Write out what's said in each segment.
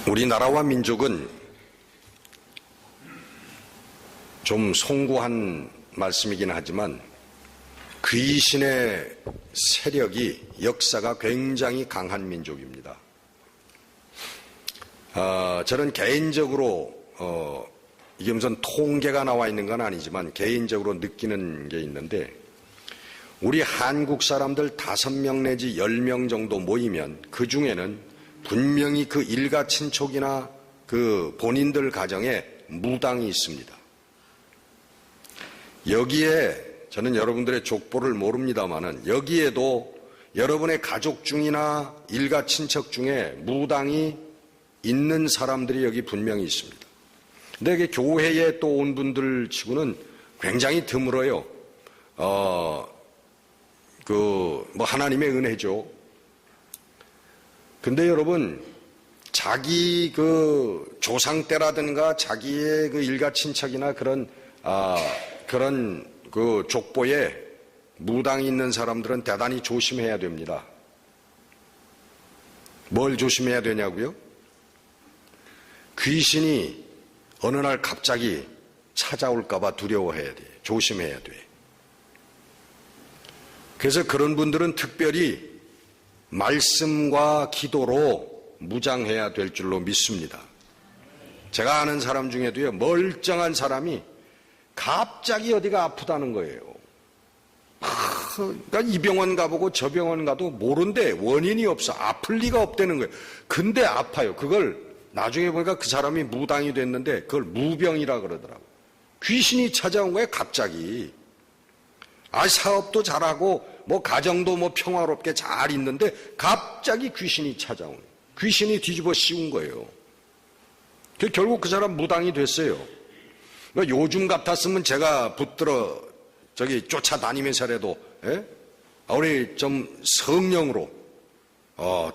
우리나라와 민족은 좀 송구한 말씀이긴 하지만 귀신의 세력이 역사가 굉장히 강한 민족입니다. 저는 개인적으로 이게 무슨 통계가 나와 있는 건 아니지만 개인적으로 느끼는 게 있는데, 우리 한국 사람들 5명 내지 10명 정도 모이면 그 중에는 분명히 그 일가 친척이나 그 본인들 가정에 무당이 있습니다. 여기에 저는 여러분들의 족보를 모릅니다만은 여기에도 여러분의 가족 중이나 일가 친척 중에 무당이 있는 사람들이 여기 분명히 있습니다. 근데 이게 교회에 또 온 분들 치고는 굉장히 드물어요. 하나님의 은혜죠. 근데 여러분, 자기 그 조상 때라든가 자기의 그 일가 친척이나 그런 그 족보에 무당이 있는 사람들은 대단히 조심해야 됩니다. 뭘 조심해야 되냐고요? 귀신이 어느 날 갑자기 찾아올까봐 두려워해야 돼. 조심해야 돼. 그래서 그런 분들은 특별히 말씀과 기도로 무장해야 될 줄로 믿습니다. 제가 아는 사람 중에도요, 멀쩡한 사람이 갑자기 어디가 아프다는 거예요. 그러니까 이 병원 가보고 저 병원 가도 모른대. 원인이 없어. 아플 리가 없다는 거예요. 근데 아파요. 그걸 나중에 보니까 그 사람이 무당이 됐는데 그걸 무병이라 그러더라고요. 귀신이 찾아온 거예요, 갑자기. 사업도 잘하고 가정도 평화롭게 잘 있는데 갑자기 귀신이 찾아온 거예요. 귀신이 뒤집어 씌운 거예요. 결국 그 사람 무당이 됐어요. 요즘 같았으면 제가 붙들어 쫓아다니면서라도 우리 좀 성령으로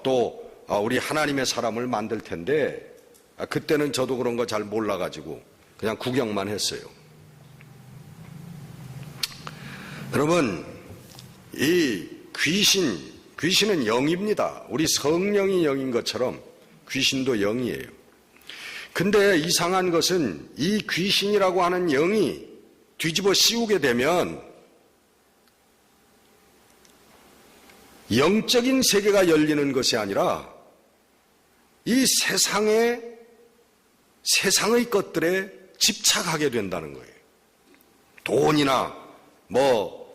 또 우리 하나님의 사람을 만들 텐데, 그때는 저도 그런 거 잘 몰라가지고 그냥 구경만 했어요. 여러분, 이 귀신은 영입니다. 우리 성령이 영인 것처럼 귀신도 영이에요. 근데 이상한 것은 이 귀신이라고 하는 영이 뒤집어 씌우게 되면 영적인 세계가 열리는 것이 아니라 이 세상의 것들에 집착하게 된다는 거예요. 돈이나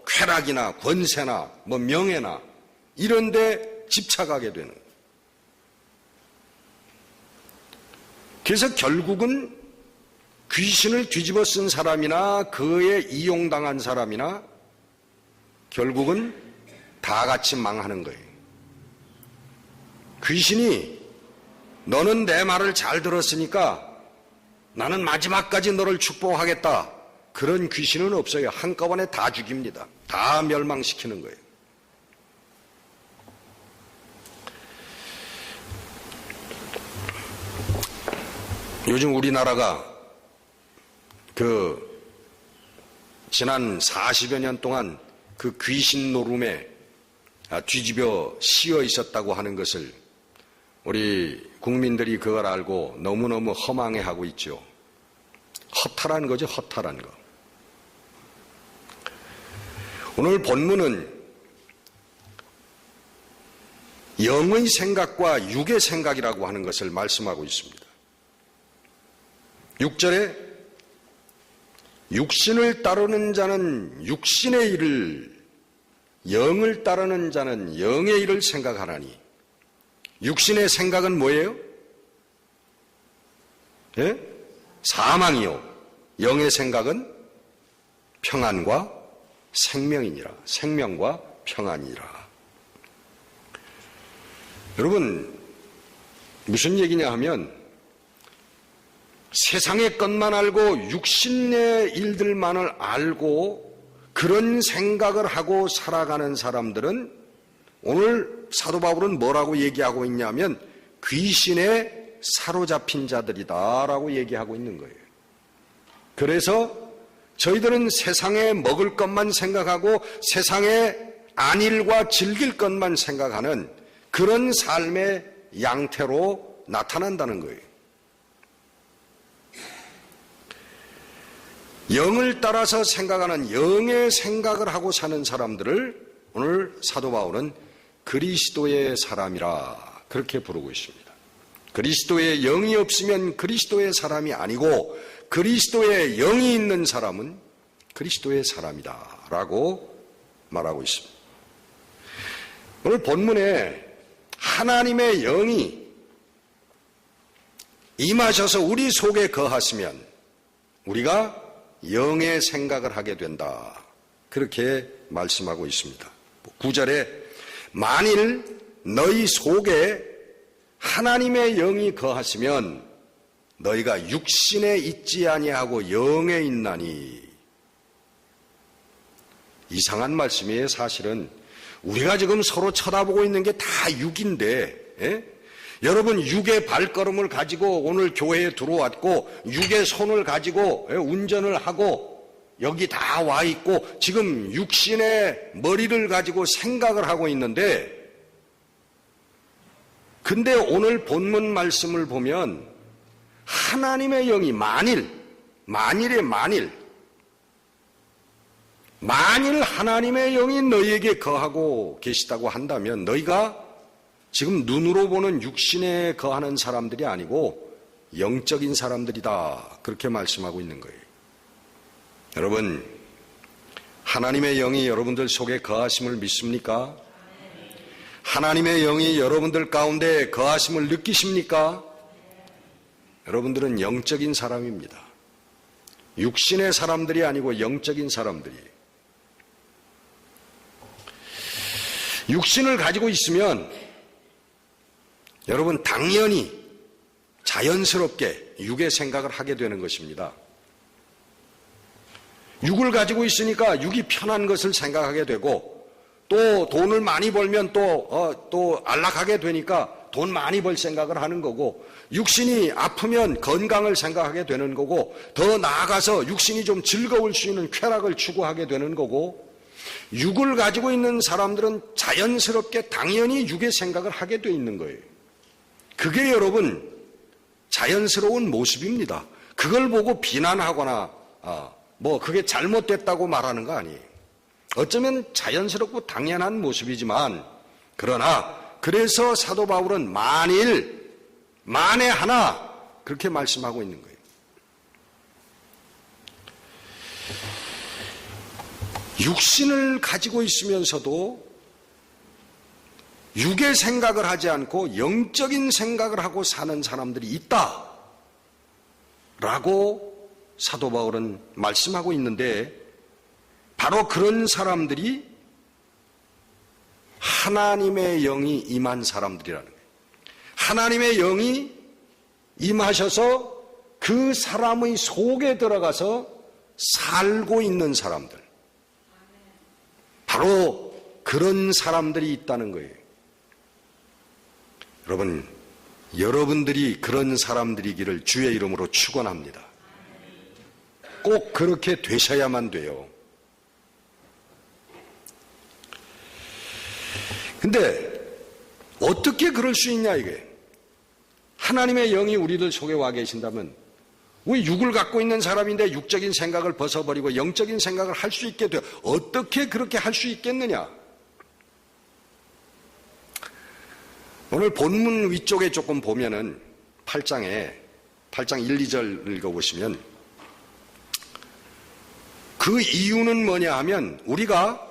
쾌락이나 권세나 명예나 이런 데 집착하게 되는 거예요. 그래서 결국은 귀신을 뒤집어 쓴 사람이나 그에 이용당한 사람이나 결국은 다 같이 망하는 거예요. 귀신이 너는 내 말을 잘 들었으니까 나는 마지막까지 너를 축복하겠다. 그런 귀신은 없어요. 한꺼번에 다 죽입니다. 다 멸망시키는 거예요. 요즘 우리나라가 지난 40여 년 동안 그 귀신 노름에 뒤집어 씌어 있었다고 하는 것을 우리 국민들이 그걸 알고 너무너무 허망해하고 있죠. 허탈한 거죠, 허탈한 거. 오늘 본문은 영의 생각과 육의 생각이라고 하는 것을 말씀하고 있습니다. 6절에 육신을 따르는 자는 육신의 일을, 영을 따르는 자는 영의 일을 생각하라니. 육신의 생각은 뭐예요? 사망이요. 영의 생각은 평안과 생명이니라. 생명과 평안이라. 여러분, 무슨 얘기냐 하면 세상의 것만 알고 육신의 일들만을 알고 그런 생각을 하고 살아가는 사람들은 오늘 사도 바울은 뭐라고 얘기하고 있냐면 귀신에 사로잡힌 자들이다라고 얘기하고 있는 거예요. 그래서 저희들은 세상에 먹을 것만 생각하고 세상에 안일과 즐길 것만 생각하는 그런 삶의 양태로 나타난다는 거예요. 영을 따라서 생각하는 영의 생각을 하고 사는 사람들을 오늘 사도 바울은 그리스도의 사람이라 그렇게 부르고 있습니다. 그리스도의 영이 없으면 그리스도의 사람이 아니고 그리스도의 영이 있는 사람은 그리스도의 사람이다 라고 말하고 있습니다. 오늘 본문에 하나님의 영이 임하셔서 우리 속에 거하시면 우리가 영의 생각을 하게 된다. 그렇게 말씀하고 있습니다. 9절에 만일 너희 속에 하나님의 영이 거하시면 너희가 육신에 있지 아니하고 영에 있나니. 이상한 말씀이에요. 사실은 우리가 지금 서로 쳐다보고 있는 게 다 육인데, 여러분 육의 발걸음을 가지고 오늘 교회에 들어왔고 육의 손을 가지고 운전을 하고 여기 다 와 있고 지금 육신의 머리를 가지고 생각을 하고 있는데, 근데 오늘 본문 말씀을 보면 하나님의 영이 만일 하나님의 영이 너희에게 거하고 계시다고 한다면 너희가 지금 눈으로 보는 육신에 거하는 사람들이 아니고 영적인 사람들이다. 그렇게 말씀하고 있는 거예요. 여러분, 하나님의 영이 여러분들 속에 거하심을 믿습니까? 하나님의 영이 여러분들 가운데 거하심을 느끼십니까? 여러분들은 영적인 사람입니다. 육신의 사람들이 아니고 영적인 사람들이. 육신을 가지고 있으면 여러분 당연히 자연스럽게 육의 생각을 하게 되는 것입니다. 육을 가지고 있으니까 육이 편한 것을 생각하게 되고 또 돈을 많이 벌면 또 안락하게 되니까 돈 많이 벌 생각을 하는 거고 육신이 아프면 건강을 생각하게 되는 거고 더 나아가서 육신이 좀 즐거울 수 있는 쾌락을 추구하게 되는 거고 육을 가지고 있는 사람들은 자연스럽게 당연히 육의 생각을 하게 돼 있는 거예요. 그게 여러분 자연스러운 모습입니다. 그걸 보고 비난하거나 그게 잘못됐다고 말하는 거 아니에요. 어쩌면 자연스럽고 당연한 모습이지만 그러나 그래서 사도 바울은 만에 하나 그렇게 말씀하고 있는 거예요. 육신을 가지고 있으면서도 육의 생각을 하지 않고 영적인 생각을 하고 사는 사람들이 있다 라고 사도 바울은 말씀하고 있는데 바로 그런 사람들이 하나님의 영이 임한 사람들이라는 거예요. 하나님의 영이 임하셔서 그 사람의 속에 들어가서 살고 있는 사람들, 바로 그런 사람들이 있다는 거예요. 여러분, 여러분들이 그런 사람들이기를 주의 이름으로 축원합니다. 꼭 그렇게 되셔야만 돼요. 근데 어떻게 그럴 수 있냐 이게. 하나님의 영이 우리들 속에 와 계신다면 왜 육을 갖고 있는 사람인데 육적인 생각을 벗어버리고 영적인 생각을 할 수 있게 돼요. 어떻게 그렇게 할 수 있겠느냐. 오늘 본문 위쪽에 조금 보면은 8장 1, 2절 읽어보시면 그 이유는 뭐냐 하면 우리가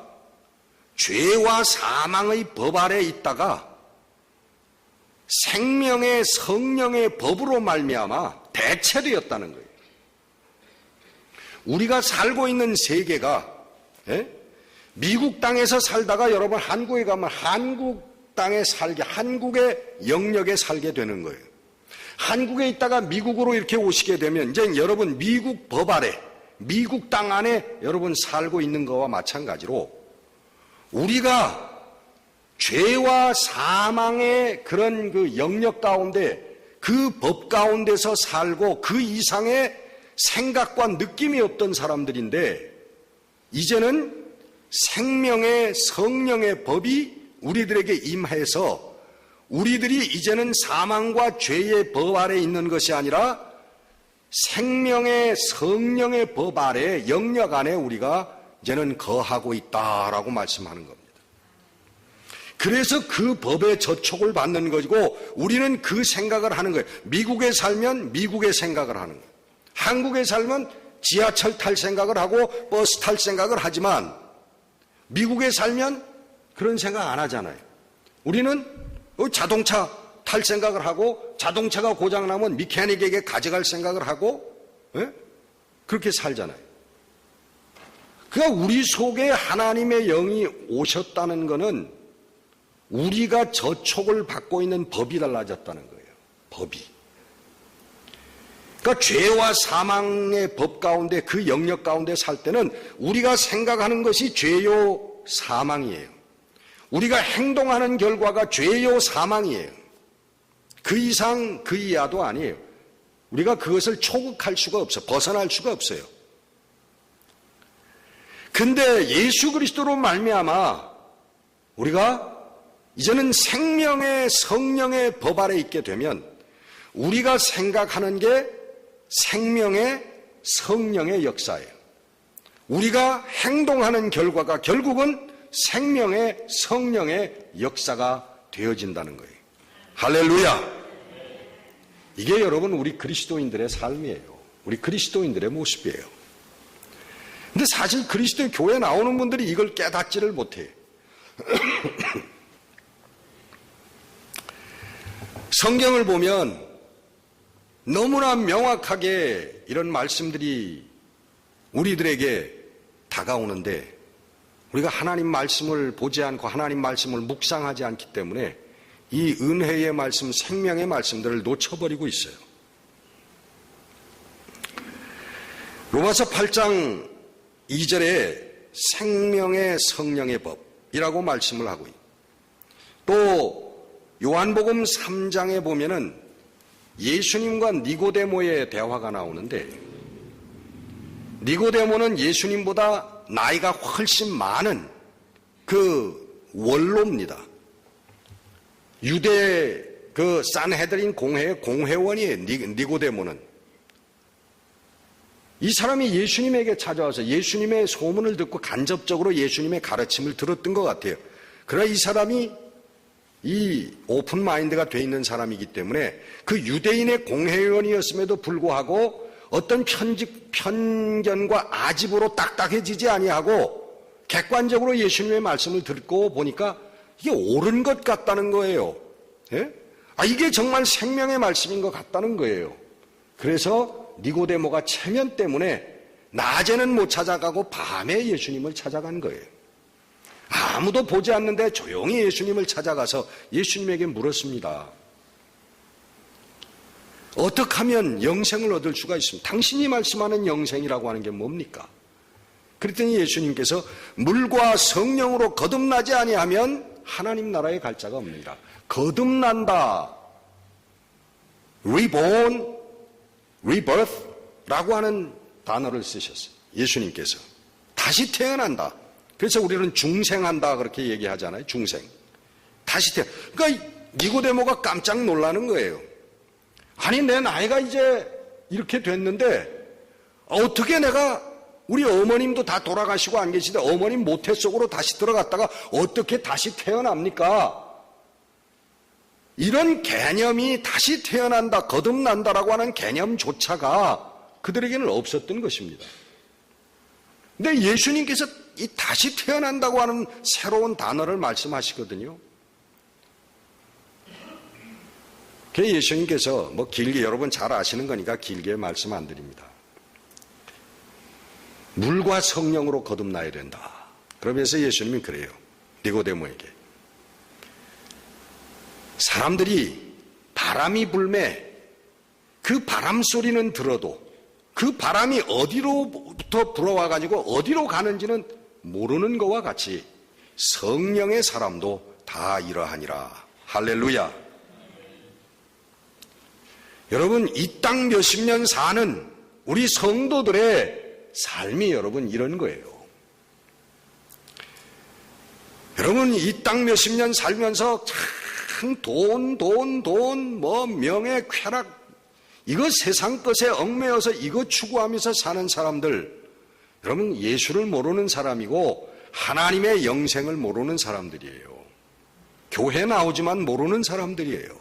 죄와 사망의 법 아래 있다가 생명의 성령의 법으로 말미암아 대체되었다는 거예요. 우리가 살고 있는 세계가 미국 땅에서 살다가 여러분 한국에 가면 한국 땅에 한국의 영역에 살게 되는 거예요. 한국에 있다가 미국으로 이렇게 오시게 되면 이제 여러분 미국 법 아래, 미국 땅 안에 여러분 살고 있는 거와 마찬가지로 우리가 죄와 사망의 그런 그 영역 가운데 그 법 가운데서 살고 그 이상의 생각과 느낌이 없던 사람들인데 이제는 생명의 성령의 법이 우리들에게 임해서 우리들이 이제는 사망과 죄의 법 아래 있는 것이 아니라 생명의 성령의 법 아래, 영역 안에 우리가 이제는 거하고 있다라고 말씀하는 겁니다. 그래서 그 법의 저촉을 받는 것이고 우리는 그 생각을 하는 거예요. 미국에 살면 미국의 생각을 하는 거예요. 한국에 살면 지하철 탈 생각을 하고 버스 탈 생각을 하지만 미국에 살면 그런 생각 안 하잖아요. 우리는 자동차 탈 생각을 하고 자동차가 고장나면 미케닉에게 가져갈 생각을 하고 그렇게 살잖아요. 그러니까 우리 속에 하나님의 영이 오셨다는 것은 우리가 저촉을 받고 있는 법이 달라졌다는 거예요. 법이. 그러니까 죄와 사망의 법 가운데 그 영역 가운데 살 때는 우리가 생각하는 것이 죄요 사망이에요. 우리가 행동하는 결과가 죄요 사망이에요. 그 이상 그 이하도 아니에요. 우리가 그것을 초극할 수가 없어요. 벗어날 수가 없어요. 근데 예수 그리스도로 말미암아 우리가 이제는 생명의 성령의 법 아래 있게 되면 우리가 생각하는 게 생명의 성령의 역사예요. 우리가 행동하는 결과가 결국은 생명의 성령의 역사가 되어진다는 거예요. 할렐루야! 이게 여러분 우리 그리스도인들의 삶이에요. 우리 그리스도인들의 모습이에요. 근데 사실 그리스도의 교회에 나오는 분들이 이걸 깨닫지를 못해요. 성경을 보면 너무나 명확하게 이런 말씀들이 우리들에게 다가오는데 우리가 하나님 말씀을 보지 않고 하나님 말씀을 묵상하지 않기 때문에 이 은혜의 말씀, 생명의 말씀들을 놓쳐버리고 있어요. 로마서 8장 2절에 생명의 성령의 법이라고 말씀을 하고 있고 또 요한복음 3장에 보면은 예수님과 니고데모의 대화가 나오는데 니고데모는 예수님보다 나이가 훨씬 많은 그 원로입니다. 유대 그 산헤드린 공회의 공회원이에요. 니고데모는. 이 사람이 예수님에게 찾아와서 예수님의 소문을 듣고 간접적으로 예수님의 가르침을 들었던 것 같아요. 그러나 이 사람이 이 오픈 마인드가 돼 있는 사람이기 때문에 그 유대인의 공회원이었음에도 불구하고 어떤 편견과 아집으로 딱딱해지지 아니하고 객관적으로 예수님의 말씀을 듣고 보니까 이게 옳은 것 같다는 거예요. 예? 이게 정말 생명의 말씀인 것 같다는 거예요. 그래서 니고데모가 체면 때문에 낮에는 못 찾아가고 밤에 예수님을 찾아간 거예요. 아무도 보지 않는데 조용히 예수님을 찾아가서 예수님에게 물었습니다. 어떻게 하면 영생을 얻을 수가 있습니까? 당신이 말씀하는 영생이라고 하는 게 뭡니까? 그랬더니 예수님께서 물과 성령으로 거듭나지 아니하면 하나님 나라에 갈 자가 없느니라. 거듭난다. reborn, rebirth라고 하는 단어를 쓰셨어요. 예수님께서. 다시 태어난다. 그래서 우리는 중생한다 그렇게 얘기하잖아요. 중생. 다시 그러니까 니고데모가 깜짝 놀라는 거예요. 아니 내 나이가 이제 이렇게 됐는데 어떻게 내가 우리 어머님도 다 돌아가시고 안 계시는데 어머님 모태 속으로 다시 들어갔다가 어떻게 다시 태어납니까? 이런 개념이 다시 태어난다, 거듭난다라고 하는 개념조차가 그들에게는 없었던 것입니다. 근데 예수님께서 이 다시 태어난다고 하는 새로운 단어를 말씀하시거든요. 그래서 예수님께서 길게 여러분 잘 아시는 거니까 길게 말씀 안 드립니다. 물과 성령으로 거듭나야 된다. 그러면서 예수님이 그래요. 니고데모에게. 사람들이 바람이 불매 그 바람 소리는 들어도 그 바람이 어디로부터 불어와가지고 어디로 가는지는 모르는 것과 같이 성령의 사람도 다 이러하니라. 할렐루야. 여러분 이 땅 몇십 년 사는 우리 성도들의 삶이 여러분 이런 거예요. 여러분 이 땅 몇십 년 살면서 뭐 명예, 쾌락, 이거 세상 것에 얽매여서 이거 추구하면서 사는 사람들, 여러분 예수를 모르는 사람이고 하나님의 영생을 모르는 사람들이에요. 교회 나오지만 모르는 사람들이에요.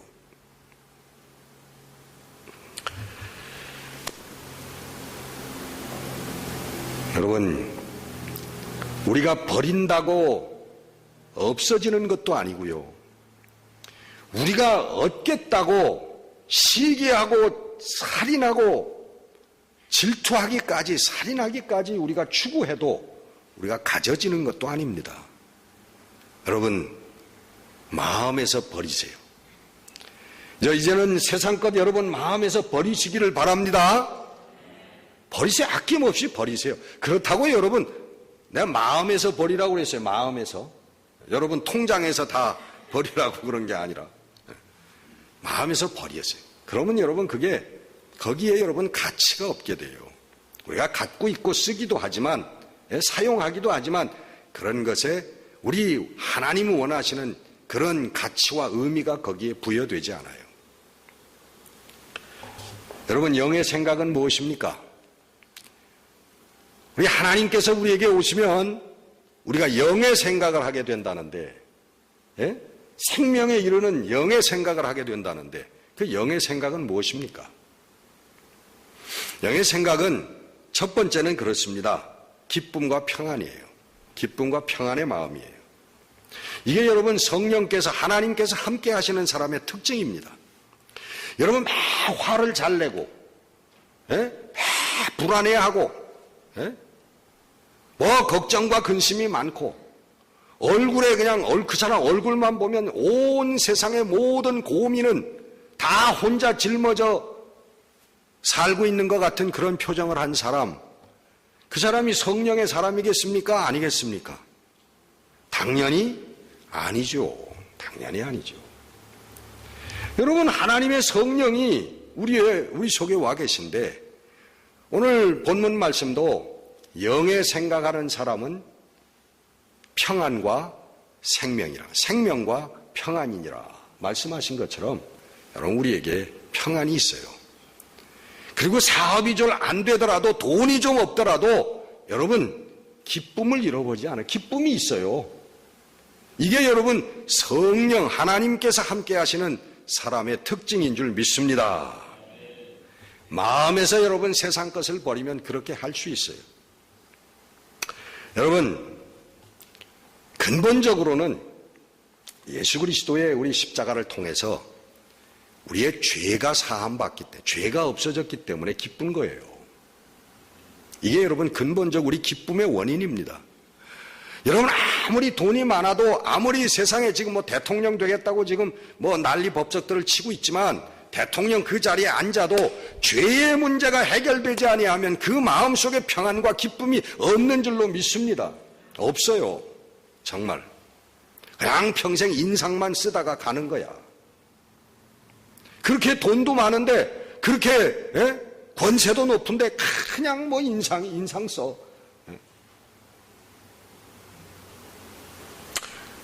여러분, 우리가 버린다고 없어지는 것도 아니고요. 우리가 얻겠다고 시기하고 살인하고 질투하기까지, 살인하기까지 우리가 추구해도 우리가 가져지는 것도 아닙니다. 여러분, 마음에서 버리세요. 이제는 세상 것 여러분 마음에서 버리시기를 바랍니다. 버리세요. 아낌없이 버리세요. 그렇다고 여러분, 내가 마음에서 버리라고 그랬어요. 마음에서. 여러분 통장에서 다 버리라고 그런 게 아니라 마음에서 버리세요. 그러면 여러분 거기에 여러분 가치가 없게 돼요. 우리가 갖고 있고 쓰기도 하지만, 사용하기도 하지만 그런 것에 우리 하나님이 원하시는 그런 가치와 의미가 거기에 부여되지 않아요. 여러분, 영의 생각은 무엇입니까? 우리 하나님께서 우리에게 오시면 우리가 영의 생각을 하게 된다는데, 생명에 이르는 영의 생각을 하게 된다는데, 그 영의 생각은 무엇입니까? 영의 생각은 첫 번째는 그렇습니다. 기쁨과 평안이에요. 기쁨과 평안의 마음이에요. 이게 여러분 성령께서, 하나님께서 함께 하시는 사람의 특징입니다. 여러분 막 화를 잘 내고, 막 불안해하고, 뭐 걱정과 근심이 많고, 얼굴에 그냥 그 사람 얼굴만 보면 온 세상의 모든 고민은 다 혼자 짊어져 살고 있는 것 같은 그런 표정을 한 사람, 그 사람이 성령의 사람이겠습니까? 아니겠습니까? 당연히 아니죠. 당연히 아니죠. 여러분, 하나님의 성령이 우리 속에 와 계신데, 오늘 본문 말씀도 영의 생각하는 사람은 평안과 생명이라, 생명과 평안이니라 말씀하신 것처럼 여러분 우리에게 평안이 있어요. 그리고 사업이 좀 안 되더라도, 돈이 좀 없더라도 여러분 기쁨을 잃어버리지 않아요. 기쁨이 있어요. 이게 여러분 성령, 하나님께서 함께 하시는 사람의 특징인 줄 믿습니다. 마음에서 여러분 세상 것을 버리면 그렇게 할 수 있어요. 여러분, 근본적으로는 예수 그리스도의 우리 십자가를 통해서 우리의 죄가 사함받기 때문에, 죄가 없어졌기 때문에 기쁜 거예요. 이게 여러분 근본적 우리 기쁨의 원인입니다. 여러분 아무리 돈이 많아도, 아무리 세상에 지금 뭐 대통령 되겠다고 지금 뭐 난리 법석들을 치고 있지만, 대통령 그 자리에 앉아도 죄의 문제가 해결되지 아니하면 그 마음속에 평안과 기쁨이 없는 줄로 믿습니다. 없어요. 정말. 그냥 평생 인상만 쓰다가 가는 거야. 그렇게 돈도 많은데, 그렇게 권세도 높은데 그냥 뭐 인상 써.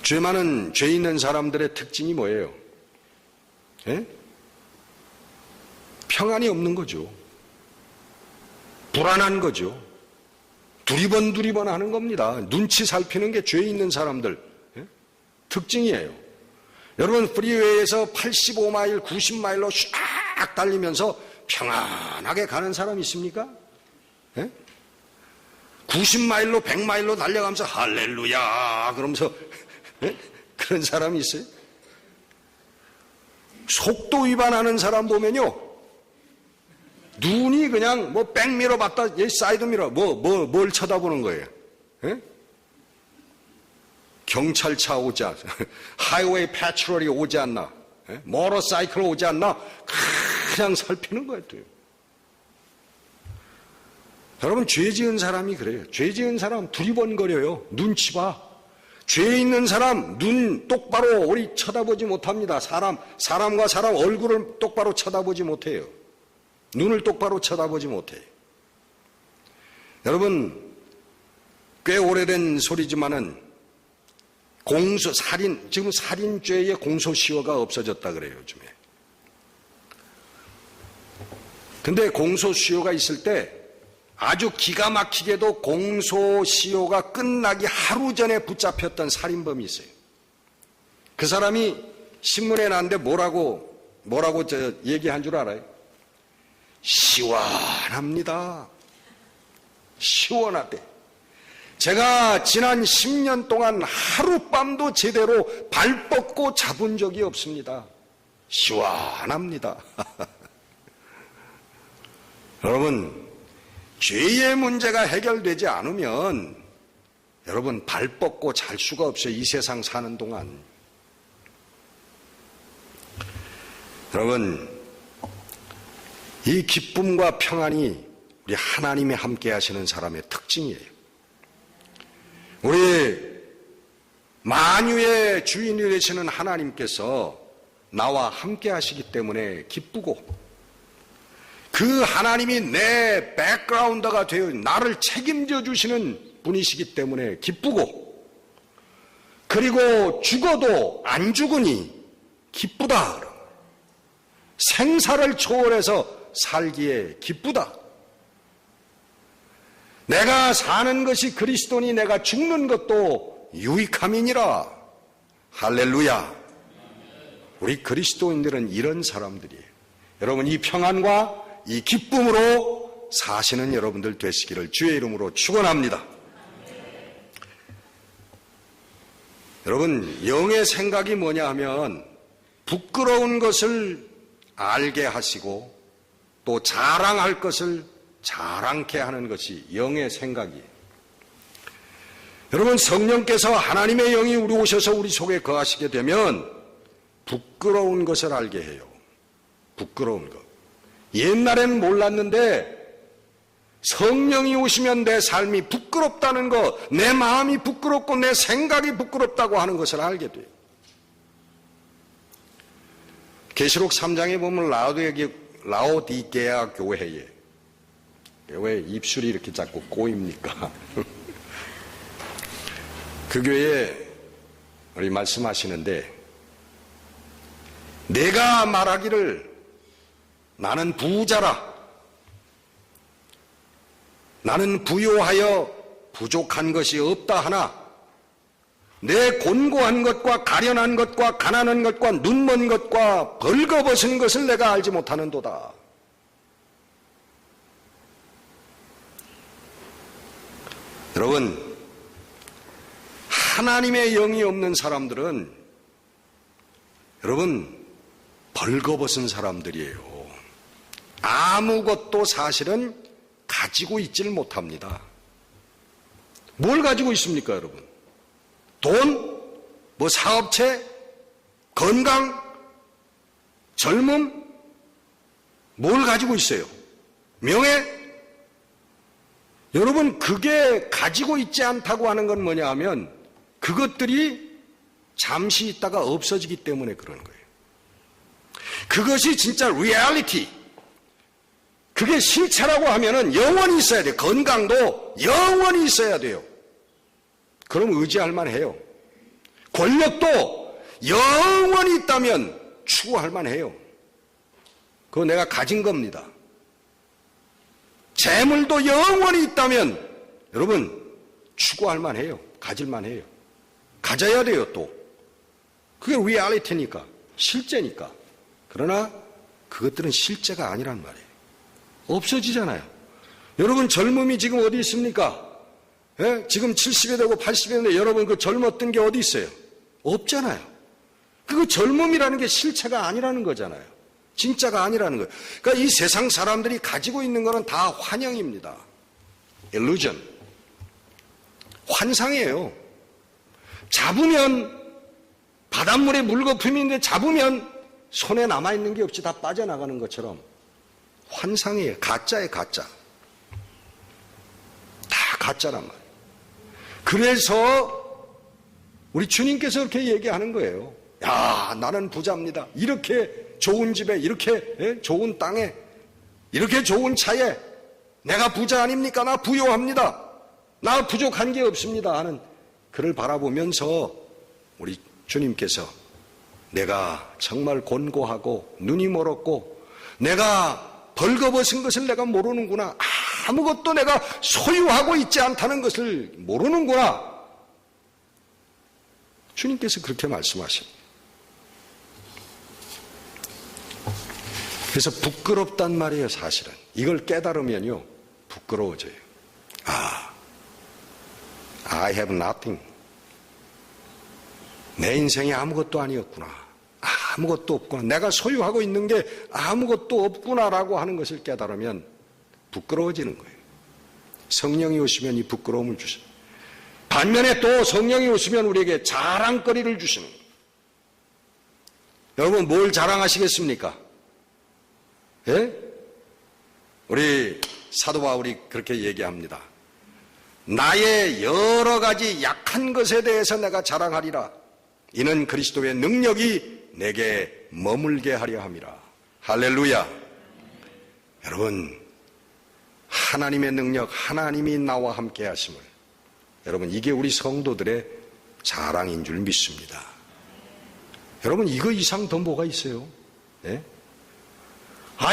죄 많은, 죄 있는 사람들의 특징이 뭐예요? 평안이 없는 거죠. 불안한 거죠. 두리번 하는 겁니다. 눈치 살피는 게 죄 있는 사람들 특징이에요. 여러분 프리웨이에서 85마일, 90마일로 쫙 달리면서 평안하게 가는 사람 있습니까? 90마일로 100마일로 달려가면서 할렐루야 그러면서 그런 사람이 있어요? 속도 위반하는 사람 보면요, 눈이 그냥 뭐 백미러 봤다, 사이드미러 뭘 쳐다보는 거예요? 경찰차 오지 않나, 하이웨이 패트롤이 오지 않나, 모터사이클 오지 않나, 그냥 살피는 거예요. 여러분 죄 지은 사람이 그래요. 죄 지은 사람 두리번거려요. 눈치 봐. 죄 있는 사람 눈 똑바로 우리 쳐다보지 못합니다. 사람과 사람 얼굴을 똑바로 쳐다보지 못해요. 눈을 똑바로 쳐다보지 못해요. 여러분 꽤 오래된 소리지만은 지금 살인죄의 공소시효가 없어졌다 그래요, 요즘에. 근데 공소시효가 있을 때 아주 기가 막히게도 공소시효가 끝나기 하루 전에 붙잡혔던 살인범이 있어요. 그 사람이 신문에 났는데 뭐라고 얘기한 줄 알아요? 시원합니다. 시원하대. 제가 지난 10년 동안 하룻밤도 제대로 발 뻗고 잡은 적이 없습니다. 시원합니다. 여러분, 죄의 문제가 해결되지 않으면 여러분 발 뻗고 잘 수가 없어요. 이 세상 사는 동안. 여러분, 이 기쁨과 평안이 우리 하나님이 함께 하시는 사람의 특징이에요. 우리 만유의 주인이 되시는 하나님께서 나와 함께 하시기 때문에 기쁘고, 그 하나님이 내 백그라운드가 되어 나를 책임져 주시는 분이시기 때문에 기쁘고, 그리고 죽어도 안 죽으니 기쁘다. 생사를 초월해서 살기에 기쁘다. 내가 사는 것이 그리스도니 내가 죽는 것도 유익함이니라. 할렐루야. 우리 그리스도인들은 이런 사람들이에요. 여러분, 이 평안과 이 기쁨으로 사시는 여러분들 되시기를 주의 이름으로 축원합니다. 여러분, 영의 생각이 뭐냐 하면 부끄러운 것을 알게 하시고 또 자랑할 것을 자랑케 하는 것이 영의 생각이에요. 여러분, 성령께서 하나님의 영이 우리 오셔서 우리 속에 거하시게 되면 부끄러운 것을 알게 해요. 부끄러운 것. 옛날에는 몰랐는데 성령이 오시면 내 삶이 부끄럽다는 것, 내 마음이 부끄럽고 내 생각이 부끄럽다고 하는 것을 알게 돼요. 계시록 3장에 보면 라오디게아 교회에 왜 입술이 이렇게 자꾸 꼬입니까? 그 교회에 우리 말씀하시는데, 내가 말하기를 나는 부자라, 나는 부요하여 부족한 것이 없다 하나 내 곤고한 것과 가련한 것과 가난한 것과 눈먼 것과 벌거벗은 것을 내가 알지 못하는도다. 여러분, 하나님의 영이 없는 사람들은 여러분 벌거벗은 사람들이에요. 아무것도 사실은 가지고 있질 못합니다. 뭘 가지고 있습니까, 여러분? 돈, 뭐 사업체, 건강, 젊음, 뭘 가지고 있어요? 명예? 여러분, 그게 가지고 있지 않다고 하는 건 뭐냐 하면 그것들이 잠시 있다가 없어지기 때문에 그러는 거예요. 그것이 진짜 리얼리티, 그게 실체라고 하면은 영원히 있어야 돼요. 건강도 영원히 있어야 돼요. 그럼 의지할 만해요. 권력도 영원히 있다면 추구할 만해요. 그거 내가 가진 겁니다. 재물도 영원히 있다면 여러분 추구할 만해요. 가질 만해요. 가져야 돼요. 또 그게 리얼리티니까, 실제니까. 그러나 그것들은 실제가 아니란 말이에요. 없어지잖아요. 여러분, 젊음이 지금 어디 있습니까? 예? 지금 70이 되고 80이 되는데 여러분 그 젊었던 게 어디 있어요? 없잖아요. 그 젊음이라는 게 실체가 아니라는 거잖아요. 진짜가 아니라는 거예요. 그러니까 이 세상 사람들이 가지고 있는 거는 다 환영입니다. illusion. 환상이에요. 잡으면 바닷물에 물거품인데 잡으면 손에 남아있는 게 없이 다 빠져나가는 것처럼 환상이에요. 가짜예요, 가짜. 다 가짜란 말이에요. 그래서 우리 주님께서 그렇게 얘기하는 거예요. 야, 나는 부자입니다. 이렇게 좋은 집에, 이렇게 좋은 땅에, 이렇게 좋은 차에 내가 부자 아닙니까? 나 부요합니다. 나 부족한 게 없습니다 하는 그를 바라보면서 우리 주님께서 내가 정말 곤고하고 눈이 멀었고 내가 벌거벗은 것을 내가 모르는구나. 아무것도 내가 소유하고 있지 않다는 것을 모르는구나. 주님께서 그렇게 말씀하십니다. 그래서 부끄럽단 말이에요, 사실은. 이걸 깨달으면요, 부끄러워져요. I have nothing. 내 인생이 아무것도 아니었구나. 아무것도 없구나. 내가 소유하고 있는 게 아무것도 없구나라고 하는 것을 깨달으면 부끄러워지는 거예요. 성령이 오시면 이 부끄러움을 주셔요. 반면에 또 성령이 오시면 우리에게 자랑거리를 주시는 거예요. 여러분, 뭘 자랑하시겠습니까? 예? 우리 사도 바울이 그렇게 얘기합니다. 나의 여러 가지 약한 것에 대해서 내가 자랑하리라. 이는 그리스도의 능력이 내게 머물게 하려 함이라. 할렐루야. 여러분, 하나님의 능력, 하나님이 나와 함께 하심을, 여러분, 이게 우리 성도들의 자랑인 줄 믿습니다. 여러분, 이거 이상 더 뭐가 있어요? 예?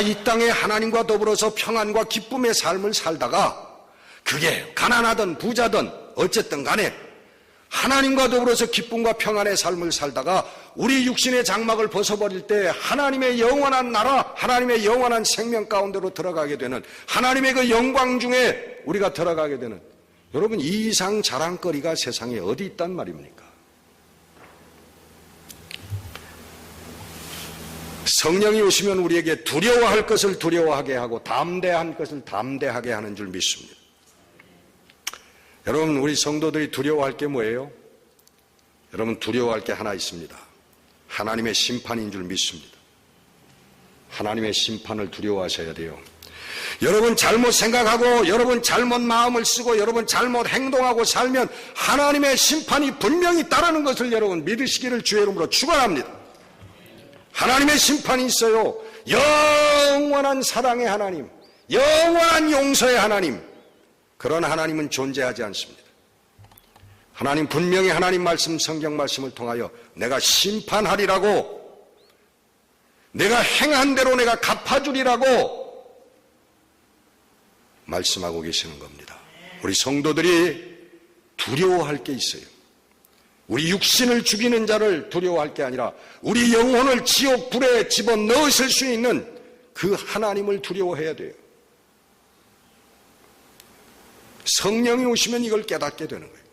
이 땅에 하나님과 더불어서 평안과 기쁨의 삶을 살다가 그게 가난하든 부자든 어쨌든 간에 하나님과 더불어서 기쁨과 평안의 삶을 살다가 우리 육신의 장막을 벗어버릴 때 하나님의 영원한 나라, 하나님의 영원한 생명 가운데로 들어가게 되는, 하나님의 그 영광 중에 우리가 들어가게 되는, 여러분, 이 이상 자랑거리가 세상에 어디 있단 말입니까? 성령이 오시면 우리에게 두려워할 것을 두려워하게 하고 담대한 것을 담대하게 하는 줄 믿습니다. 여러분, 우리 성도들이 두려워할 게 뭐예요? 여러분, 두려워할 게 하나 있습니다. 하나님의 심판인 줄 믿습니다. 하나님의 심판을 두려워하셔야 돼요. 여러분 잘못 생각하고 여러분 잘못 마음을 쓰고 여러분 잘못 행동하고 살면 하나님의 심판이 분명히 따르는 것을 여러분 믿으시기를 주의 이름으로 축원합니다. 하나님의 심판이 있어요. 영원한 사랑의 하나님, 영원한 용서의 하나님, 그런 하나님은 존재하지 않습니다. 하나님 분명히 하나님 말씀, 성경 말씀을 통하여 내가 심판하리라고, 내가 행한 대로 내가 갚아주리라고 말씀하고 계시는 겁니다. 우리 성도들이 두려워할 게 있어요. 우리 육신을 죽이는 자를 두려워할 게 아니라 우리 영혼을 지옥 불에 집어넣으실 수 있는 그 하나님을 두려워해야 돼요. 성령이 오시면 이걸 깨닫게 되는 거예요.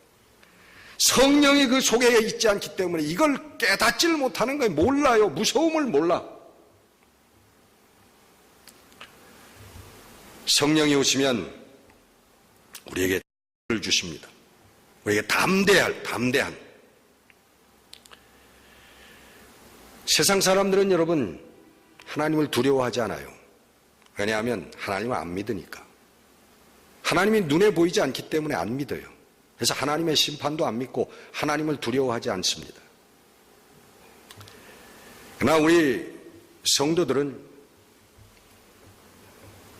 성령이 그 속에 있지 않기 때문에 이걸 깨닫지를 못하는 거예요. 몰라요. 무서움을 몰라. 성령이 오시면 우리에게 을 주십니다. 우리에게 담대한. 세상 사람들은 여러분 하나님을 두려워하지 않아요. 왜냐하면 하나님을 안 믿으니까. 하나님이 눈에 보이지 않기 때문에 안 믿어요. 그래서 하나님의 심판도 안 믿고 하나님을 두려워하지 않습니다. 그러나 우리 성도들은,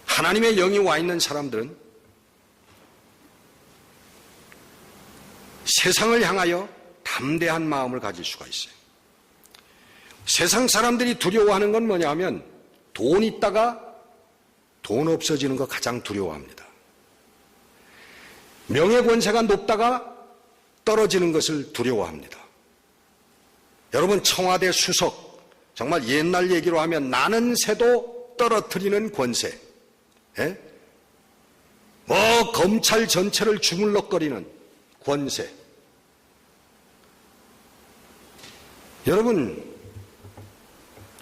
하나님의 영이 와 있는 사람들은 세상을 향하여 담대한 마음을 가질 수가 있어요. 세상 사람들이 두려워하는 건 뭐냐면 돈 있다가 돈 없어지는 거 가장 두려워합니다. 명예 권세가 높다가 떨어지는 것을 두려워합니다. 여러분, 청와대 수석, 정말 옛날 얘기로 하면 나는 새도 떨어뜨리는 권세, 검찰 전체를 주물럭거리는 권세. 여러분,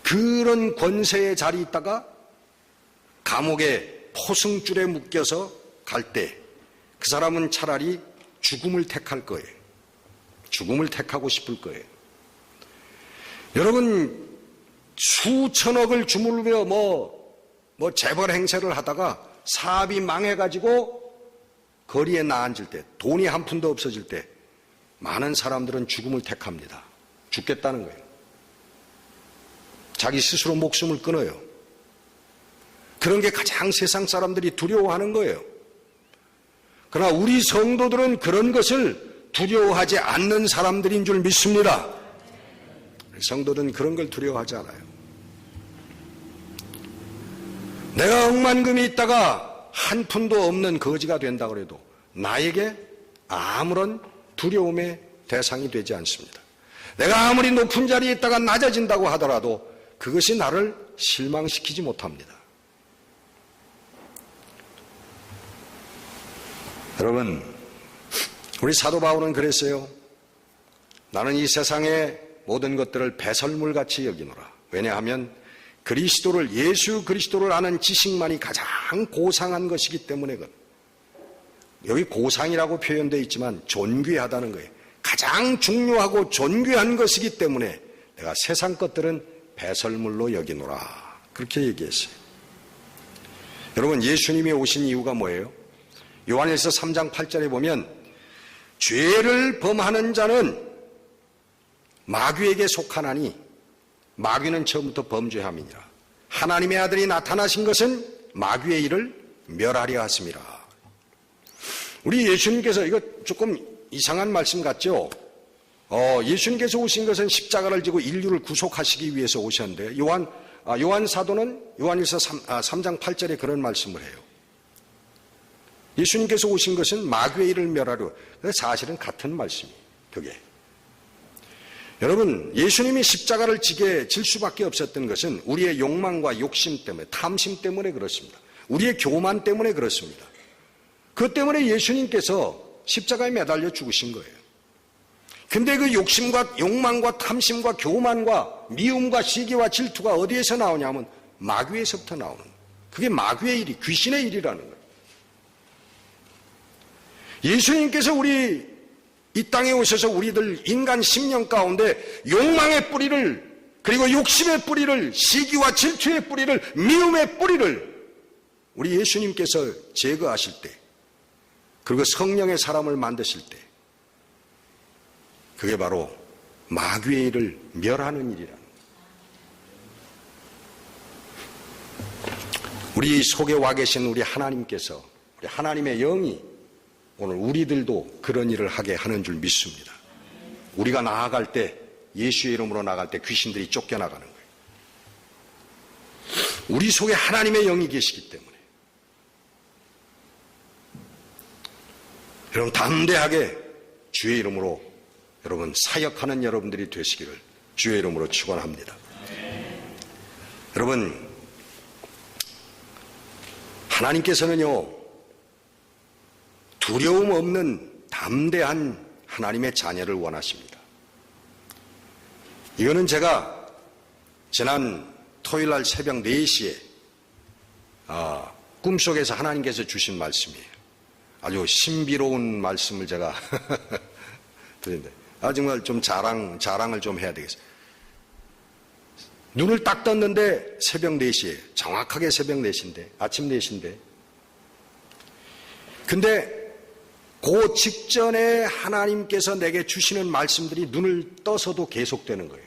그런 권세의 자리에 있다가 감옥에 포승줄에 묶여서 갈 때 그 사람은 차라리 죽음을 택할 거예요. 죽음을 택하고 싶을 거예요. 여러분, 수천억을 주물며 재벌 행세를 하다가 사업이 망해가지고 거리에 나앉을 때, 돈이 한 푼도 없어질 때 많은 사람들은 죽음을 택합니다. 죽겠다는 거예요. 자기 스스로 목숨을 끊어요. 그런 게 가장 세상 사람들이 두려워하는 거예요. 그러나 우리 성도들은 그런 것을 두려워하지 않는 사람들인 줄 믿습니다. 성도들은 그런 걸 두려워하지 않아요. 내가 억만금이 있다가 한 푼도 없는 거지가 된다고 해도 나에게 아무런 두려움의 대상이 되지 않습니다. 내가 아무리 높은 자리에 있다가 낮아진다고 하더라도 그것이 나를 실망시키지 못합니다. 여러분, 우리 사도 바울은 그랬어요. 나는 이 세상의 모든 것들을 배설물같이 여기노라. 왜냐하면 그리스도를, 예수 그리스도를 아는 지식만이 가장 고상한 것이기 때문에 여기 고상이라고 표현되어 있지만 존귀하다는 거예요. 가장 중요하고 존귀한 것이기 때문에 내가 세상 것들은 배설물로 여기노라. 그렇게 얘기했어요. 여러분, 예수님이 오신 이유가 뭐예요? 요한일서 3장 8절에 보면 죄를 범하는 자는 마귀에게 속하나니 마귀는 처음부터 범죄함이니라. 하나님의 아들이 나타나신 것은 마귀의 일을 멸하려 하심이라. 우리 예수님께서, 이거 조금 이상한 말씀 같죠? 예수님께서 오신 것은 십자가를 지고 인류를 구속하시기 위해서 오셨는데 요한 사도는 요한일서 3장 8절에 그런 말씀을 해요. 예수님께서 오신 것은 마귀의 일을 멸하려. 사실은 같은 말씀이에요. 그게. 여러분, 예수님이 십자가를 질 수밖에 없었던 것은 우리의 욕망과 욕심 때문에, 탐심 때문에 그렇습니다. 우리의 교만 때문에 그렇습니다. 그것 때문에 예수님께서 십자가에 매달려 죽으신 거예요. 근데 그 욕심과 욕망과 탐심과 교만과 미움과 시기와 질투가 어디에서 나오냐면 마귀에서부터 나오는 거예요. 그게 마귀의 일이, 귀신의 일이라는 거예요. 예수님께서 이 땅에 오셔서 우리들 인간 심령 가운데 욕망의 뿌리를, 그리고 욕심의 뿌리를, 시기와 질투의 뿌리를, 미움의 뿌리를 우리 예수님께서 제거하실 때, 그리고 성령의 사람을 만드실 때, 그게 바로 마귀의 일을 멸하는 일이라는 거예요. 우리 속에 와 계신 우리 하나님께서, 우리 하나님의 영이 오늘 우리들도 그런 일을 하게 하는 줄 믿습니다. 우리가 나아갈 때, 예수의 이름으로 나갈 때 귀신들이 쫓겨나가는 거예요. 우리 속에 하나님의 영이 계시기 때문에. 여러분, 담대하게 주의 이름으로 여러분 사역하는 여러분들이 되시기를 주의 이름으로 축원합니다. 여러분, 하나님께서는요, 두려움 없는 담대한 하나님의 자녀를 원하십니다. 이거는 제가 지난 토요일날 새벽 4시에 꿈속에서 하나님께서 주신 말씀이에요. 아주 신비로운 말씀을 제가 드리는데 정말 좀 자랑을 좀 해야 되겠어요. 눈을 딱 떴는데 새벽 4시에, 정확하게 새벽 4시인데, 아침 4시인데, 근데 그 직전에 하나님께서 내게 주시는 말씀들이 눈을 떠서도 계속되는 거예요.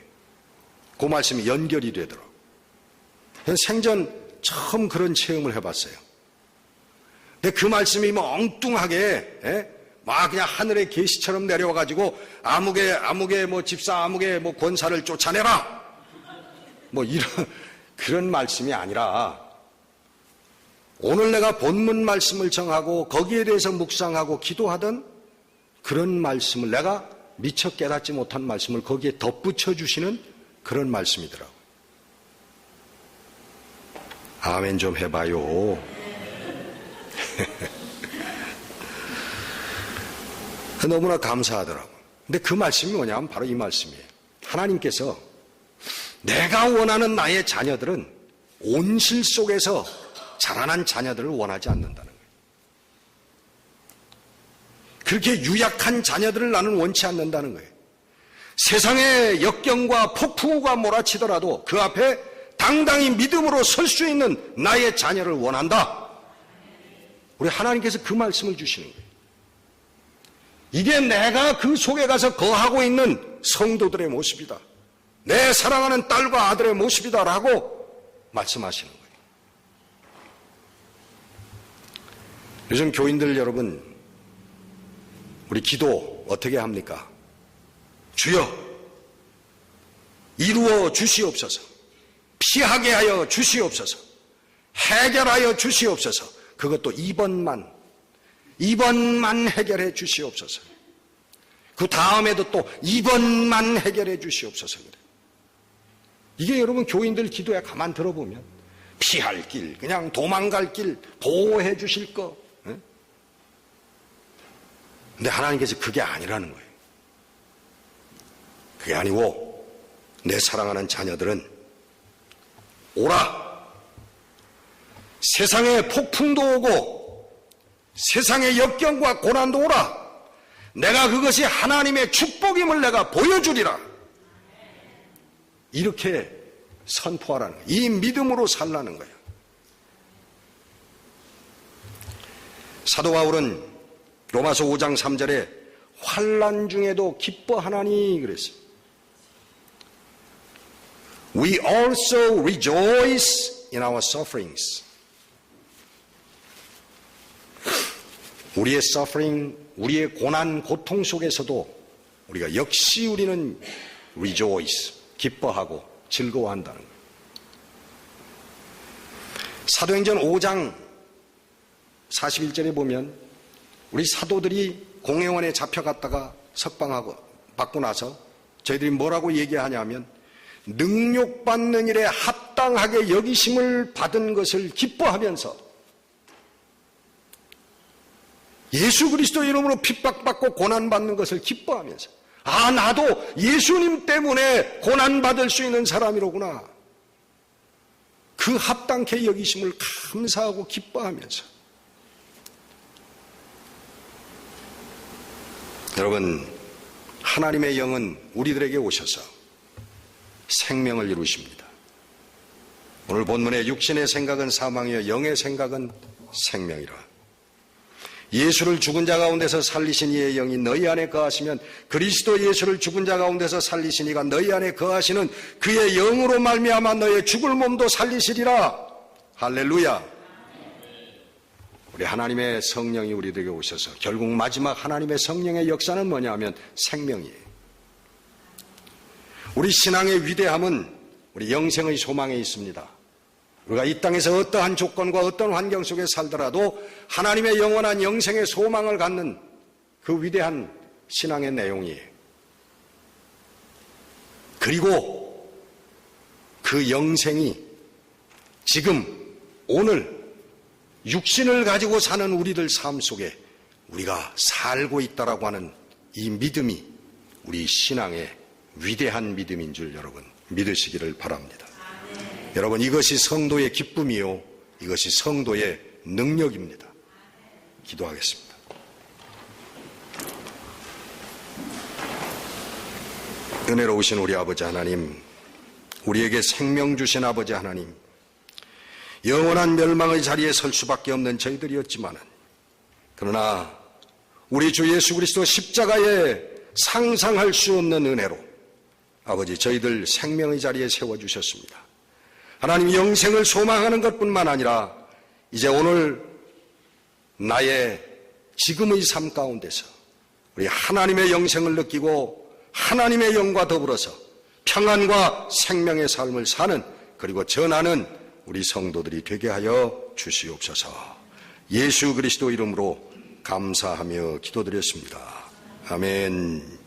그 말씀이 연결이 되더라고요. 생전 처음 그런 체험을 해봤어요. 근데 그 말씀이 뭐 엉뚱하게, 막 그냥 하늘의 계시처럼 내려와가지고 아무개 뭐 집사 아무개 뭐 권사를 쫓아내라, 뭐 이런 그런 말씀이 아니라, 오늘 내가 본문 말씀을 정하고 거기에 대해서 묵상하고 기도하던 그런 말씀을, 내가 미처 깨닫지 못한 말씀을 거기에 덧붙여 주시는 그런 말씀이더라고요. 아멘 좀 해봐요. 너무나 감사하더라고요. 근데 그 말씀이 뭐냐면 바로 이 말씀이에요. 하나님께서 내가 원하는 나의 자녀들은 온실 속에서 자라난 자녀들을 원하지 않는다는 거예요. 그렇게 유약한 자녀들을 나는 원치 않는다는 거예요. 세상의 역경과 폭풍우가 몰아치더라도 그 앞에 당당히 믿음으로 설 수 있는 나의 자녀를 원한다. 우리 하나님께서 그 말씀을 주시는 거예요. 이게 내가 그 속에 가서 거하고 있는 성도들의 모습이다. 내 사랑하는 딸과 아들의 모습이다라고 말씀하시는 거예요. 요즘 교인들 여러분, 우리 기도 어떻게 합니까? 주여 이루어 주시옵소서. 피하게 하여 주시옵소서. 해결하여 주시옵소서. 그것도 이번만 해결해 주시옵소서. 그 다음에도 또 이번만 해결해 주시옵소서. 그래. 이게 여러분 교인들 기도에 가만 들어보면 피할 길, 그냥 도망갈 길 보호해 주실 거. 근데 하나님께서 그게 아니라는 거예요. 그게 아니고 내 사랑하는 자녀들은 오라. 세상에 폭풍도 오고 세상의 역경과 고난도 오라. 내가 그것이 하나님의 축복임을 내가 보여주리라. 이렇게 선포하라는 거예요. 이 믿음으로 살라는 거예요. 사도 바울은 로마서 5장 3절에 환난 중에도 기뻐하나니 그랬어요. We also rejoice in our sufferings. 우리의 suffering, 우리의 고난, 고통 속에서도 우리가 역시 우리는 rejoice, 기뻐하고 즐거워한다는 거예요. 사도행전 5장 41절에 보면 우리 사도들이 공회원에 잡혀갔다가 석방하고 받고 나서 저희들이 뭐라고 얘기하냐면 능욕받는 일에 합당하게 여기심을 받은 것을 기뻐하면서 예수 그리스도 이름으로 핍박받고 고난받는 것을 기뻐하면서 나도 예수님 때문에 고난받을 수 있는 사람이로구나. 그 합당케 여기심을 감사하고 기뻐하면서 여러분 하나님의 영은 우리들에게 오셔서 생명을 이루십니다. 오늘 본문의 육신의 생각은 사망이요 영의 생각은 생명이라. 예수를 죽은 자 가운데서 살리신 이의 영이 너희 안에 거하시면 그리스도 예수를 죽은 자 가운데서 살리신 이가 너희 안에 거하시는 그의 영으로 말미암아 너의 죽을 몸도 살리시리라. 할렐루야. 우리 하나님의 성령이 우리들에게 오셔서 결국 마지막 하나님의 성령의 역사는 뭐냐 하면 생명이에요. 우리 신앙의 위대함은 우리 영생의 소망에 있습니다. 우리가 이 땅에서 어떠한 조건과 어떤 환경 속에 살더라도 하나님의 영원한 영생의 소망을 갖는 그 위대한 신앙의 내용이에요. 그리고 그 영생이 지금 오늘 육신을 가지고 사는 우리들 삶 속에 우리가 살고 있다라고 하는 이 믿음이 우리 신앙의 위대한 믿음인 줄 여러분 믿으시기를 바랍니다. 여러분 이것이 성도의 기쁨이요 이것이 성도의 능력입니다. 기도하겠습니다. 은혜로우신 우리 아버지 하나님, 우리에게 생명 주신 아버지 하나님, 영원한 멸망의 자리에 설 수밖에 없는 저희들이었지만 그러나 우리 주 예수 그리스도 십자가에 상상할 수 없는 은혜로 아버지 저희들 생명의 자리에 세워주셨습니다. 하나님 영생을 소망하는 것뿐만 아니라 이제 오늘 나의 지금의 삶 가운데서 우리 하나님의 영생을 느끼고 하나님의 영과 더불어서 평안과 생명의 삶을 사는 그리고 전하는 우리 성도들이 되게 하여 주시옵소서. 예수 그리스도 이름으로 감사하며 기도드렸습니다. 아멘.